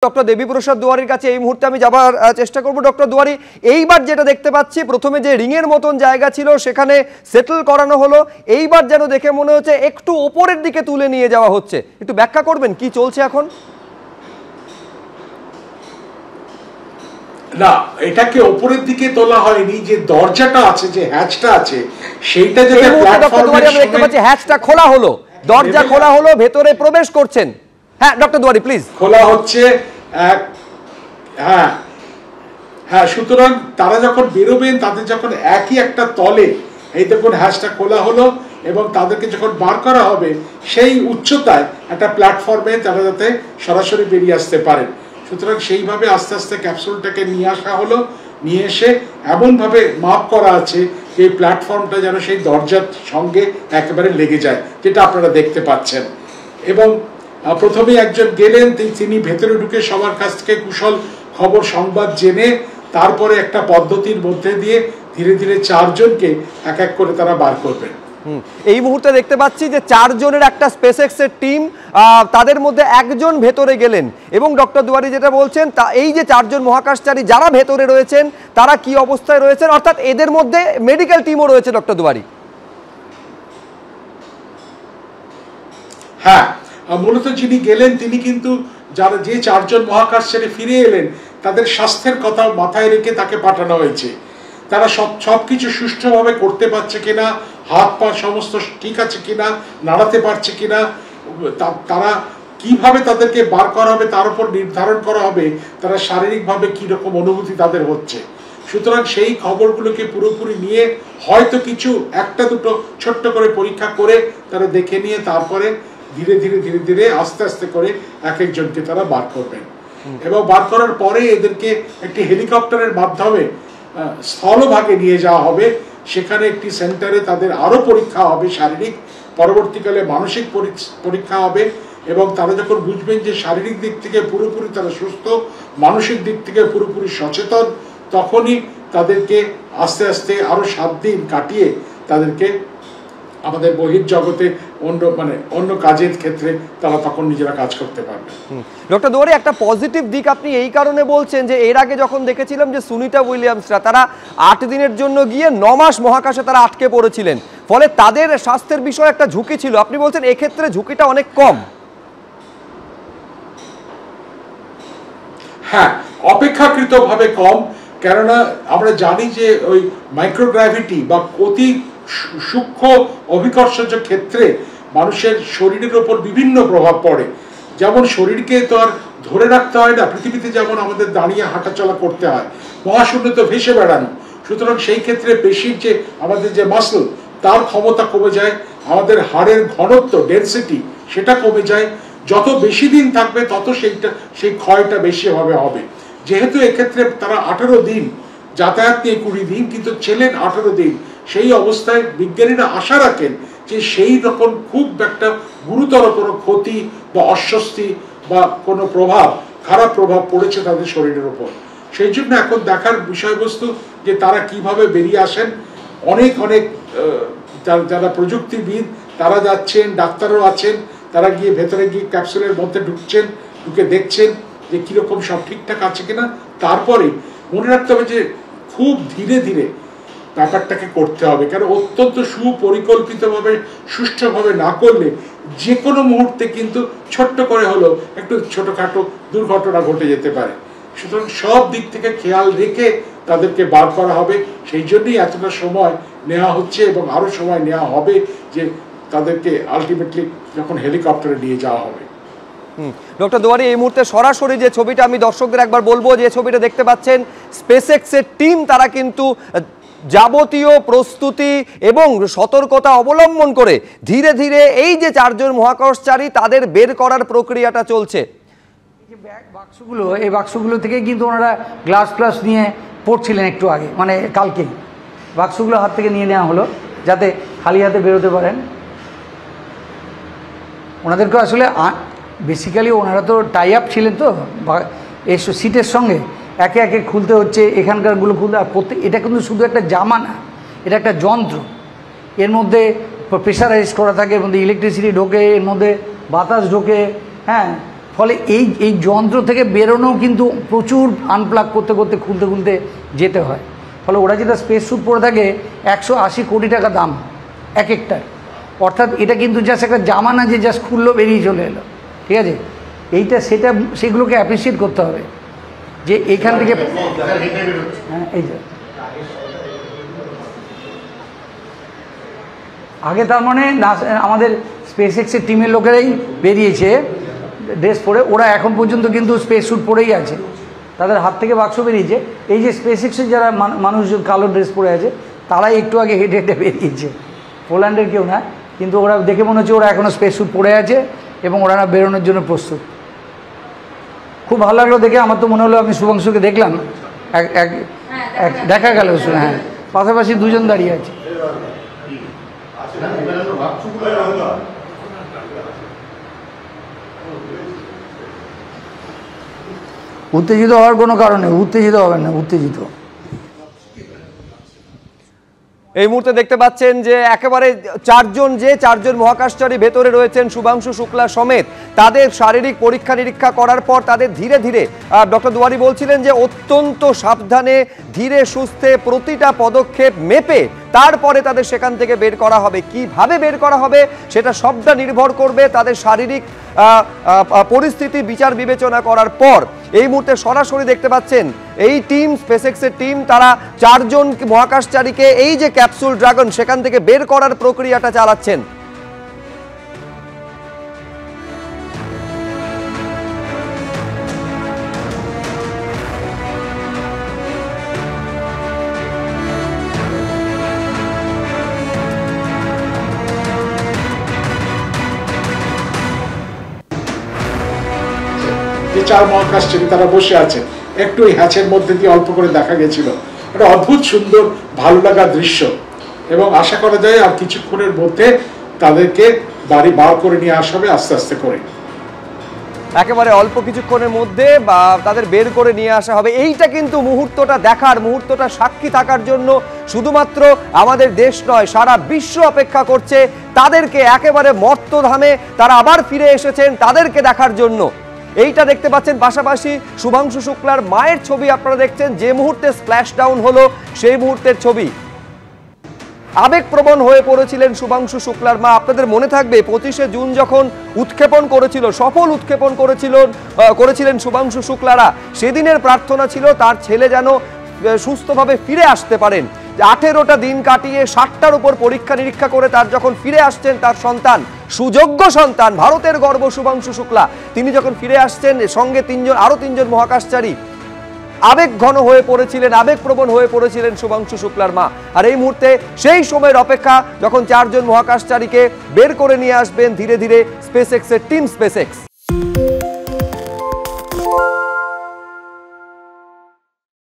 Doctor Debiprasad দুয়ারির কাছে এই মুহূর্তে আমি যাবার চেষ্টা করব। ডক্টর দুয়ারি, এইবার যেটা দেখতে পাচ্ছি, প্রথমে যে রিংয়ের মতন জায়গা ছিল সেখানে সেটেল করানো হলো, এইবার যেন দেখে মনে হচ্ছে একটু ওপরের দিকে তুলে নিয়ে যাওয়া হচ্ছে। একটু ব্যাখ্যা করবেন কি চলছে এখন? না, এটাকে উপরের দিকে তোলা হয়নি, যে দরজাটা আছে, যে হ্যাচটা আছে, সেইটা যেটা প্ল্যাটফর্মে দেখতে পাচ্ছি হ্যাচটা খোলা হলো, দরজা খোলা হলো, ভেতরে প্রবেশ করছেন। হ্যাঁ ডক্টর দুয়ারি প্লিজ। খোলা হচ্ছে, হ্যাঁ হ্যাঁ, সুতরাং তারা যখন বেরোবেন, তাদের যখন একই একটা তলে, এই দেখুন হ্যাচটা খোলা হলো, এবং তাদেরকে যখন বার করা হবে সেই উচ্চতায় একটা প্ল্যাটফর্মে তারা যাতে সরাসরি বেরিয়ে আসতে পারেন। সুতরাং সেইভাবে আস্তে আস্তে ক্যাপসুলটাকে নিয়ে আসা হলো, নিয়ে এসে এমনভাবে মাপ করা আছে যে এই প্ল্যাটফর্মটা যেন সেই দরজার সঙ্গে একেবারে লেগে যায়, যেটা আপনারা দেখতে পাচ্ছেন। এবং প্রথমেই একজন গেলেন, তিনি ভেতরে ঢুকে সবার কাছ থেকে কুশল খবর সংবাদ জেনে তারপরে একটা পদ্ধতির মধ্যে দিয়ে ধীরে ধীরে 4 জনকে এক এক করে তারা বার করবেন। এই মুহূর্তে দেখতে পাচ্ছি যে 4 জনের একটা স্পেসএক্স এর টিম, তাদের মধ্যে একজন ভেতরে গেলেন, এবং ডক্টর দুয়ারি যেটা বলছেন তা এই যে 4 জন মহাকাশচারী যারা ভেতরে রয়েছেন তারা কি অবস্থায় রয়েছেন, অর্থাৎ এদের মধ্যে মেডিকেল টিমও রয়েছে ডক্টর দুয়ারি। হ্যাঁ, মূলত যিনি গেলেন তিনি কিন্তু যে 4 জন মহাকাশচারী ফিরে এলেন তাদের স্বাস্থ্যের কথা মাথায় রেখে তাকে পাঠানো হয়েছে। তারা সবকিছু সুষ্ঠুভাবে করতে পারছে কিনা, হাত পা সমস্ত ঠিক আছে কিনা, নাড়াতে পারছে কিনা, তারা কিভাবে তাদেরকে বার করা হবে তার উপর নির্ধারণ করা হবে তারা শারীরিকভাবে কিরকম অনুভূতি তাদের হচ্ছে। সুতরাং সেই খবরগুলোকে পুরোপুরি নিয়ে হয়তো কিছু একটা দুটো ছোট্ট করে পরীক্ষা করে তারা দেখে নিয়ে তারপরে ধীরে ধীরে ধীরে ধীরে আস্তে আস্তে করে এক একজনকে তারা বার করবেন। এবং বার করার পরে এদেরকে একটি হেলিকপ্টারের মাধ্যমে স্থলভাগে নিয়ে যাওয়া হবে, সেখানে একটি সেন্টারে তাদের আরো পরীক্ষা হবে শারীরিক, পরবর্তীকালে মানসিক পরীক্ষা হবে, এবং তারা যখন বুঝবেন যে শারীরিক দিক থেকে পুরোপুরি তারা সুস্থ, মানসিক দিক থেকে পুরোপুরি সচেতন, তখনই তাদেরকে আস্তে আস্তে আরো 7 দিন কাটিয়ে তাদেরকে আমাদের বহির্জগতে অন্য কাজের ক্ষেত্রে তারা তখন নিজেরা কাজ করতে পারবে। ডক্টর দুয়ারি, একটা পজিটিভ দিক আপনি এই কারণে বলছেন যে এর আগে যখন দেখেছিলাম যে সুনিতা উইলিয়ামসরা তারা 8 দিনের জন্য গিয়ে 9 মাস মহাকাশে তারা আটকে পড়েছিলেন, ফলে তাদের স্বাস্থ্যের বিষয়ে একটা ঝুঁকি ছিল, আপনি বলছেন এক্ষেত্রে ঝুঁকিটা অনেক কম। হ্যাঁ, অপেক্ষাকৃতভাবে কম, কেননা আমরা জানি যে ওই মাইক্রোগ্র্যাভিটি বা অতি সূক্ষ্ম অভিকর্ষজ ক্ষেত্রে মানুষের শরীরের উপর বিভিন্ন প্রভাব পড়ে। যেমন শরীরকে তো আর ধরে রাখতে হয় না, পৃথিবীতে যেমন আমাদের দাঁড়িয়ে হাঁটাচলা করতে হয়, মহাশূন্যে তো ভেসে বেড়ানো। সুতরাং সেই ক্ষেত্রে পেশির যে আমাদের যে মাসল তার ক্ষমতা কমে যায়, আমাদের হাড়ের ঘনত্ব ডেনসিটি সেটা কমে যায়। যত বেশি দিন থাকবে তত সেই ক্ষয়টা বেশি হবে। যেহেতু এক্ষেত্রে তারা 18 দিন যাতায়াত নিয়ে 20 দিন, কিন্তু ছিলেন 18 দিন, সেই অবস্থায় বিজ্ঞানীরা আশা রাখেন যে সেই রকম খুব একটা গুরুতর কোনো ক্ষতি বা অস্বস্তি বা কোনো খারাপ প্রভাব পড়েছে তাদের শরীরের উপর। সেই জন্য এখন দেখার বিষয়বস্তু যে তারা কিভাবে বেরিয়ে আসেন। অনেক যারা প্রযুক্তিবিদ তারা যাচ্ছেন, ডাক্তারও আছেন, তারা গিয়ে ভেতরে গিয়ে ক্যাপসুলের মধ্যে ঢুকে দেখছেন যে কিরকম সব ঠিকঠাক আছে কিনা। তারপরে মনে রাখতে হবে যে খুব ধীরে ধীরে ব্যাপারটাকে করতে হবে, কারণ অত্যন্ত সুপরিকল্পিতভাবে সুষ্ঠুভাবে না করলে যে কোনো মুহূর্তে কিন্তু ছোট্ট করে হলো একটু ছোটখাটো দুর্ঘটনা ঘটে যেতে পারে। সুতরাং সব দিক থেকে খেয়াল রেখে তাদেরকে বার করা হবে, সেই জন্যই এতটা সময় নেওয়া হচ্ছে এবং আরো সময় নেওয়া হবে যে তাদেরকে আলটিমেটলি যখন হেলিকপ্টারে নিয়ে যাওয়া হবে। ডক্টর দুয়ারি, এই মুহূর্তে সরাসরি যে ছবিটা আমি দর্শকদের একবার বলবো, যে ছবিটা দেখতে পাচ্ছেন স্পেসএক্স এর টিম তারা কিন্তু যাবতীয় প্রস্তুতি এবং সতর্কতা অবলম্বন করে ধীরে ধীরে এই যে 4 জন মহাকাশচারী তাদের বের করার প্রক্রিয়াটা চলছে। এই বাক্সগুলো থেকে কিন্তু ওনারা গ্লাস নিয়ে পড়ছিলেন একটু আগে, মানে কালকেই বাক্সগুলো হাত থেকে নিয়ে নেওয়া হলো যাতে খালি হাতে বেরোতে পারেন। ওনাদেরকে আসলে বেসিক্যালি ওনারা তো টাই আপ ছিলেন, তো এই সিটের সঙ্গে একে একে খুলতে হচ্ছে, এখানকারগুলো খুলতে। আর এটা কিন্তু শুধু একটা জামা না, এটা একটা যন্ত্র। এর মধ্যে প্রেশারাইজ করা থাকে, এর মধ্যে ইলেকট্রিসিটি ঢোকে, এর মধ্যে বাতাস ঢোকে, হ্যাঁ, ফলে এই যন্ত্র থেকে বেরোনোও কিন্তু প্রচুর আনপ্লাগ করতে করতে খুলতে খুলতে যেতে হয়। ফলে ওরা যেটা স্পেস স্যুট পরে থাকে 180 কোটি টাকা দাম এক একটার। অর্থাৎ এটা কিন্তু জাস্ট একটা জামা না যে জাস্ট খুললো বেরিয়ে চলে এলো, ঠিক আছে? সেটা সেগুলোকে অ্যাপ্রিসিয়েট করতে হবে যে এইখান থেকে হ্যাঁ এই যে আগে তার মানে আমাদের স্পেস এক্সের টিমের লোকেরাই বেরিয়েছে ড্রেস পরে, ওরা এখন পর্যন্ত কিন্তু স্পেস স্যুট পরেই আছে, তাদের হাত থেকে বাক্স বেরিয়েছে। এই যে স্পেস এক্সের যারা মানুষজন কালো ড্রেস পরে আছে তারাই একটু আগে হেঁটে হেঁটে বেরিয়েছে, পোল্যান্ডের কেউ না, কিন্তু ওরা দেখে মনে হচ্ছে ওরা এখনও স্পেস স্যুট পরে আছে এবং ওরা বেরোনোর জন্য প্রস্তুত। খুব ভালো লাগলো দেখে, আমার তো মনে হলো আমি শুভাংশুকে দেখলাম, দেখা গেল হ্যাঁ, পাশাপাশি দুজন দাঁড়িয়ে আছে। উত্তেজিত হওয়ার কোনো কারণে উত্তেজিত হবেন না, উত্তেজিত এই মুহূর্তে দেখতে পাচ্ছেন যে একেবারে চারজন মহাকাশচারী ভেতরে রয়েছেন শুভাংশু শুক্লা সমেত, তাদের শারীরিক পরীক্ষা নিরীক্ষা করার পর তাদের ধীরে ধীরে ডক্টর দুয়ারি বলছিলেন যে অত্যন্ত সাবধানে ধীরে সুস্থে প্রতিটা পদক্ষেপ মেপে তারপরে তাদের সেখান থেকে বের করা হবে। কিভাবে বের করা হবে সেটা সবটা নির্ভর করবে তাদের শারীরিক পরিস্থিতি বিচার বিবেচনা করার পর। এই মুহূর্তে সরাসরি দেখতে পাচ্ছেন এই টিম, স্পেসএক্সের টিম, তারা 4 জন মহাকাশচারীকে এই যে ক্যাপসুল ড্রাগন সেখান থেকে বের করার প্রক্রিয়াটা চালাচ্ছেন। যে 4 মহাকাশচারী তারা বসে আছে, একটু এই হ্যাচের মধ্যে দিয়ে অল্প করে দেখা গেছিল, একটা অদ্ভুত সুন্দর ভালো লাগা দৃশ্য, এবং আশা করা যায় আর কিছুক্ষণের মধ্যে তাদেরকে বাড়ি বার করে নিয়ে আসা হবে আস্তে আস্তে করে, একেবারে অল্প কিছুক্ষণের মধ্যে তাদের বের করে নিয়ে আসা হবে। এইটা কিন্তু মুহূর্তটা দেখার, মুহূর্তটা সাক্ষী থাকার জন্য শুধুমাত্র আমাদের দেশ নয় সারা বিশ্ব অপেক্ষা করছে তাদেরকে, একেবারে মর্তধামে তারা আবার ফিরে এসেছেন তাদেরকে দেখার জন্য। এইটা দেখতে পাচ্ছেন, পাশাপাশি শুভাংশু শুক্লার মায়ের ছবি আপনারা দেখছেন, যে মুহূর্তে স্প্ল্যাশ ডাউন হলো সেই মুহূর্তের ছবি। আবেগপ্রবণ হয়ে পড়েছিলেন শুভাংশু শুক্লার মা। আপনাদের মনে থাকবে 25শে জুন যখন উৎক্ষেপণ করেছিল, সফল উৎক্ষেপণ করেছিলেন শুভাংশু শুক্লারা, সেদিনের প্রার্থনা ছিল তার ছেলে যেন সুস্থভাবে ফিরে আসতে পারেন। 18টা দিন কাটিয়ে 60টার উপর পরীক্ষা নিরীক্ষা করে তার যখন ফিরে আসছেন তার সন্তান, সুযোগ্য সন্তান, ভারতের গর্ব শুভাংশু শুক্লা, তিনি যখন ফিরে আসছেন সঙ্গে আরো 3 জন মহাকাশচারী, আবেগঘন হয়ে পড়েছিলেন, আবেগপ্রবণ হয়ে পড়েছিলেন শুভাংশু শুক্লার মা। আর এই মুহূর্তে সেই সময়ের অপেক্ষা যখন 4 জন মহাকাশচারীকে বের করে নিয়ে আসবেন ধীরে ধীরে স্পেসএক্সের টিম স্পেসএক্স।